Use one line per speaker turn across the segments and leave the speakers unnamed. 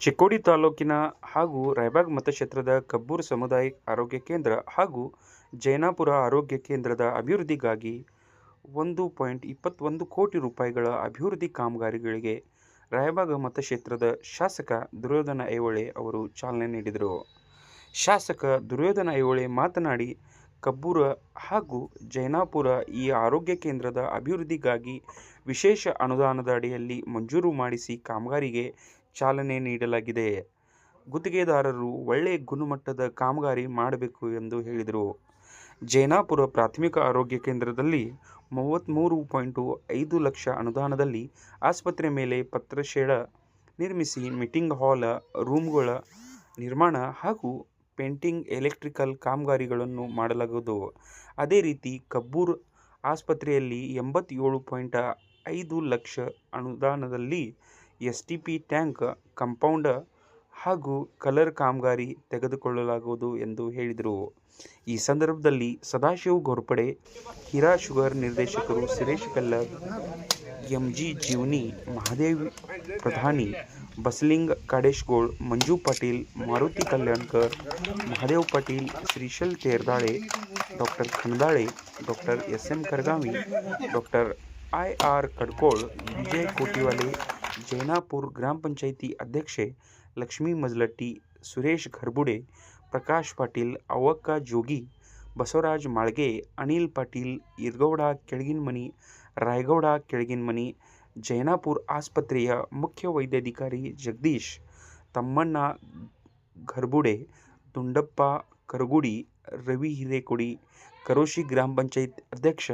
ಚಿಕ್ಕೋಡಿ ತಾಲೂಕಿನ ಹಾಗೂ ರಾಯಬಾಗ್ ಮತಕ್ಷೇತ್ರದ ಕಬ್ಬೂರು ಸಾಮುದಾಯಿಕ ಆರೋಗ್ಯ ಕೇಂದ್ರ ಹಾಗೂ ಜೈನಾಪುರ ಆರೋಗ್ಯ ಕೇಂದ್ರದ ಅಭಿವೃದ್ಧಿಗಾಗಿ 1.21 ಕೋಟಿ ರೂಪಾಯಿಗಳ ಅಭಿವೃದ್ಧಿ ಕಾಮಗಾರಿಗಳಿಗೆ ರಾಯಬಾಗ್ ಮತಕ್ಷೇತ್ರದ ಶಾಸಕ ದುರ್ಯೋಧನ ಐಹೊಳೆ ಅವರು ಚಾಲನೆ ನೀಡಿದರು. ಶಾಸಕ ದುರ್ಯೋಧನ ಐಹೊಳೆ ಮಾತನಾಡಿ, ಕಬ್ಬೂರು ಹಾಗೂ ಜೈನಾಪುರ ಈ ಆರೋಗ್ಯ ಕೇಂದ್ರದ ಅಭಿವೃದ್ಧಿಗಾಗಿ ವಿಶೇಷ ಅನುದಾನದ ಅಡಿಯಲ್ಲಿ ಮಂಜೂರು ಮಾಡಿಸಿ ಕಾಮಗಾರಿಗೆ ಚಾಲನೆ ನೀಡಲಾಗಿದೆ. ಗುತ್ತಿಗೆದಾರರು ಒಳ್ಳೆಯ ಗುಣಮಟ್ಟದ ಕಾಮಗಾರಿ ಮಾಡಬೇಕು ಎಂದು ಹೇಳಿದರು. ಜೈನಾಪುರ ಪ್ರಾಥಮಿಕ ಆರೋಗ್ಯ ಕೇಂದ್ರದಲ್ಲಿ 33.5 ಲಕ್ಷ ಅನುದಾನದಲ್ಲಿ ಆಸ್ಪತ್ರೆ ಮೇಲೆ ಪತ್ರಶೇಡ ನಿರ್ಮಿಸಿ ಮೀಟಿಂಗ್ ಹಾಲ್, ರೂಮ್ಗಳ ನಿರ್ಮಾಣ ಹಾಗೂ ಪೇಂಟಿಂಗ್, ಎಲೆಕ್ಟ್ರಿಕಲ್ ಕಾಮಗಾರಿಗಳನ್ನು ಮಾಡಲಾಗುವುದು. ಅದೇ ರೀತಿ ಕಬ್ಬೂರು ಆಸ್ಪತ್ರೆಯಲ್ಲಿ 87.5 ಲಕ್ಷ ಅನುದಾನದಲ್ಲಿ ಎಸ್ಟಿಪಿ ಟ್ಯಾಂಕ್, ಕಾಂಪೌಂಡ್ ಹಾಗೂ ಕಲರ್ ಕಾಮಗಾರಿ ತೆಗೆದುಕೊಳ್ಳಲಾಗುವುದು ಎಂದು ಹೇಳಿದರು. ಈ ಸಂದರ್ಭದಲ್ಲಿ ಸದಾಶಿವ ಘೋರ್ಪಡೆ, ಹೀರಾ ಶುಗರ್ ನಿರ್ದೇಶಕರು Suresh Kallar, MG Jeevani, Mahadev Pradhani, Basalinga Kadeshagol, Manju Patil, Maruti Kalyankar, Mahadev Patil, Shrishail Terdale, doctor Khandale, doctor SM. Karagavi, doctor IR. Kadkol, Vijay Kotiwale, Jainapura ಗ್ರಾಮ ಪಂಚಾಯಿತಿ ಅಧ್ಯಕ್ಷೆ ಲಕ್ಷ್ಮೀ ಮಜಲಟ್ಟಿ, ಸುರೇಶ್ ಖರ್ಬುಡೆ, ಪ್ರಕಾಶ್ ಪಾಟೀಲ್, ಅವ್ವಕ್ಕ ಜೋಗಿ, ಬಸವರಾಜ್ ಮಾಳ್ಗೆ, ಅನಿಲ್ ಪಾಟೀಲ್, ಇರ್ಗೌಡ ಕೆಳಗಿನಮನಿ, ರಾಯಗೌಡ ಕೆಳಗಿನಮನಿ, ಜೈನಾಪುರ ಆಸ್ಪತ್ರೆಯ ಮುಖ್ಯ ವೈದ್ಯಾಧಿಕಾರಿ ಜಗದೀಶ್, ತಮ್ಮಣ್ಣ ಖರ್ಬುಡೆ, ದುಂಡಪ್ಪ ಕರಗುಡಿ, ರವಿ ಹಿರೇಕೊಡಿ, ಕರೋಶಿ ಗ್ರಾಮ ಪಂಚಾಯತ್ ಅಧ್ಯಕ್ಷ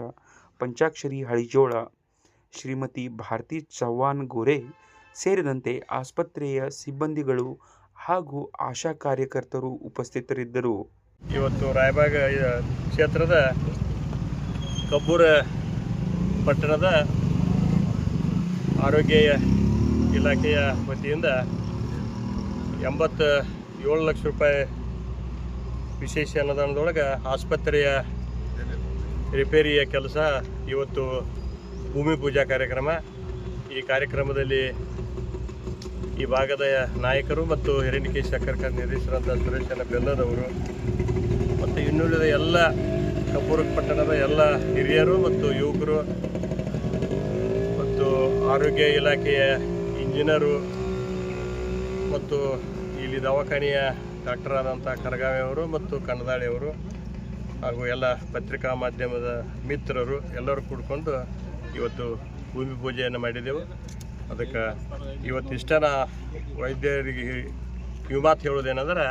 ಪಂಚಾಕ್ಷರಿ ಹಳಿಜೋಳ, ಶ್ರೀಮತಿ ಭಾರತಿ ಚವ್ಹಾಣ್ ಗೋರೆ ಸೇರಿದಂತೆ ಆಸ್ಪತ್ರೆಯ ಸಿಬ್ಬಂದಿಗಳು ಹಾಗೂ ಆಶಾ ಕಾರ್ಯಕರ್ತರು ಉಪಸ್ಥಿತರಿದ್ದರು.
ಇವತ್ತು ರಾಯಬಾಗ್ ಕ್ಷೇತ್ರದ ಕಬ್ಬೂರು ಪಟ್ಟಣದ ಆರೋಗ್ಯ ಇಲಾಖೆಯ ವತಿಯಿಂದ 87 ಲಕ್ಷ ರೂಪಾಯಿ ವಿಶೇಷ ಅನುದಾನದೊಳಗೆ ಆಸ್ಪತ್ರೆಯ ರಿಪೇರಿಯ ಕೆಲಸ ಇವತ್ತು ಭೂಮಿ ಪೂಜಾ ಕಾರ್ಯಕ್ರಮ. ಈ ಕಾರ್ಯಕ್ರಮದಲ್ಲಿ ಈ ಭಾಗದ ನಾಯಕರು ಮತ್ತು ಹಿರಣ್ಯಕೇಶಿ ಸಕ್ಕರೆ ನಿರ್ದೇಶಕರಾದ ಸುರೇಶನ ಬೆಲ್ಲದವರು ಮತ್ತು ಇನ್ನುಳಿದ ಎಲ್ಲ ಕಬ್ಬೂರು ಪಟ್ಟಣದ ಎಲ್ಲ ಹಿರಿಯರು ಮತ್ತು ಯುವಕರು ಮತ್ತು ಆರೋಗ್ಯ ಇಲಾಖೆಯ ಇಂಜಿನಿಯರು ಮತ್ತು ಇಲ್ಲಿ ದವಾಖಾನೆಯ ಡಾಕ್ಟರ್ ಆದಂಥ ಕರಗಾವಿಯವರು ಮತ್ತು ಕಣದಾಳಿಯವರು ಹಾಗೂ ಎಲ್ಲ ಪತ್ರಿಕಾ ಮಾಧ್ಯಮದ ಮಿತ್ರರು ಎಲ್ಲರೂ ಕೂಡ್ಕೊಂಡು ಇವತ್ತು ಭೂಮಿ ಪೂಜೆಯನ್ನು ಮಾಡಿದೆವು. ಅದಕ್ಕೆ ಇವತ್ತಿಷ್ಟ ವೈದ್ಯರಿಗೆ ಕಿವಿಮಾತು ಹೇಳೋದೇನೆಂದ್ರೆ,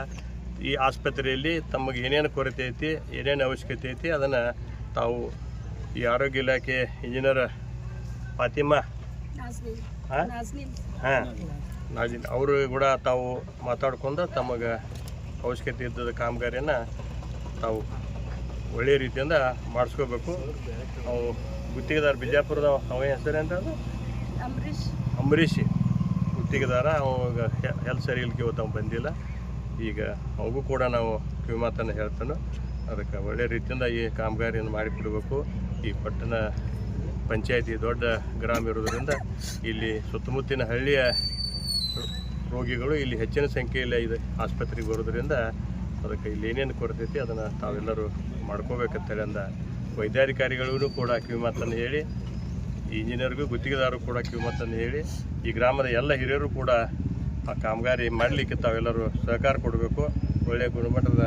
ಈ ಆಸ್ಪತ್ರೆಯಲ್ಲಿ ತಮಗೆ ಏನೇನು ಕೊರತೆ ಐತಿ, ಏನೇನು ಅವಶ್ಯಕತೆ ಐತಿ ಅದನ್ನು ತಾವು ಈ ಆರೋಗ್ಯ ಇಲಾಖೆ ಇಂಜಿನಿಯರ್ ಫಾತಿಮಾ ನಾಜಿನ್ ಅವರು ಕೂಡ ತಾವು ಮಾತಾಡ್ಕೊಂಡು ತಮಗೆ ಅವಶ್ಯಕತೆ ಇದ್ದದ ಕಾಮಗಾರಿಯನ್ನು ತಾವು ಒಳ್ಳೆಯ ರೀತಿಯಿಂದ ಮಾಡಿಸ್ಕೋಬೇಕು. ಅವು ಗುತ್ತಿಗೆದಾರ ಬಿಜಾಪುರದ ಅವ ಹೆಸರು ಅಂತ ಅಂಬರೀಷ್ ಗುತ್ತಿಗೆದಾರ. ಅವಾಗ ಹೆಲ್ತ್ ಸರಿ ಇಲ್ಲಿಗೆ ಇವತ್ತು ಅವ್ನು ಬಂದಿಲ್ಲ. ಈಗ ಅವಗೂ ಕೂಡ ನಾವು ಕಿವಿಮಾತನ್ನು ಹೇಳ್ತಾನೆ. ಅದಕ್ಕೆ ಒಳ್ಳೆಯ ರೀತಿಯಿಂದ ಈ ಕಾಮಗಾರಿಯನ್ನು ಮಾಡಿಕೊಡಬೇಕು. ಈ ಪಟ್ಟಣ ಪಂಚಾಯತಿ ದೊಡ್ಡ ಗ್ರಾಮ ಇರೋದರಿಂದ ಇಲ್ಲಿ ಸುತ್ತಮುತ್ತಿನ ಹಳ್ಳಿಯ ರೋಗಿಗಳು ಇಲ್ಲಿ ಹೆಚ್ಚಿನ ಸಂಖ್ಯೆಯಲ್ಲಿ ಇದು ಆಸ್ಪತ್ರೆಗೆ ಬರೋದ್ರಿಂದ ಅದಕ್ಕೆ ಇಲ್ಲಿ ಏನೇನು ಕೊರತೈತಿ ಅದನ್ನು ತಾವೆಲ್ಲರೂ ಮಾಡ್ಕೋಬೇಕಂತೇಳಿ ಅಂದ ವೈದ್ಯಾಧಿಕಾರಿಗಳಿಗೂ ಕೂಡ ಕಿವಿಮಾತನ್ನು ಹೇಳಿ, ಈ ಇಂಜಿನಿಯರ್ಗೂ ಗುತ್ತಿಗೆದಾರರು ಕೂಡ ಕಿವಿಮಾತನ್ನು ಹೇಳಿ, ಈ ಗ್ರಾಮದ ಎಲ್ಲ ಹಿರಿಯರು ಕೂಡ ಆ ಕಾಮಗಾರಿ ಮಾಡಲಿಕ್ಕೆ ತಾವೆಲ್ಲರೂ ಸಹಕಾರ ಕೊಡಬೇಕು. ಒಳ್ಳೆಯ ಗುಣಮಟ್ಟದ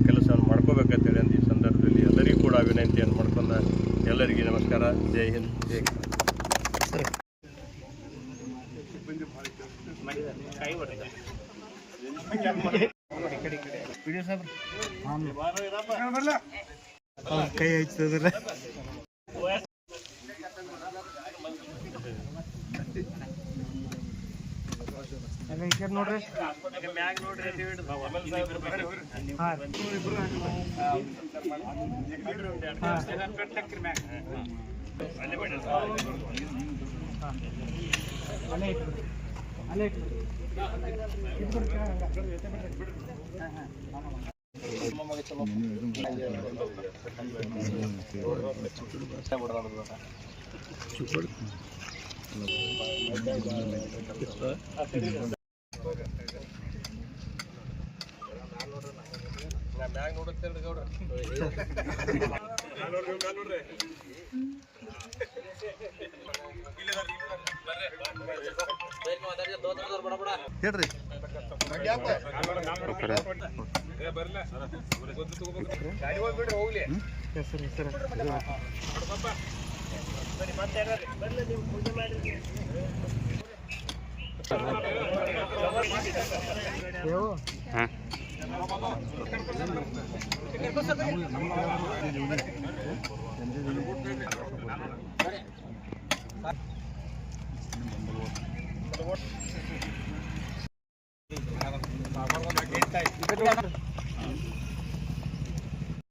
ಕೆಲಸವನ್ನು ಮಾಡ್ಕೋಬೇಕಂತೇಳಿ ಅಂದ ಈ ಸಂದರ್ಭದಲ್ಲಿ ಎಲ್ಲರಿಗೂ ಕೂಡ ವಿನಂತಿಯನ್ನು ಮಾಡ್ಕೊಂಡು ಎಲ್ಲರಿಗೂ ನಮಸ್ಕಾರ. ಜೈ ಹಿಂದ್, ಜೈ
ಕೈ ಹಚ್ಚದ್ರ ನೋಡ್ರಿ ಹೇಳ್ರಿ ಹೆಸರು
ಹಾಂ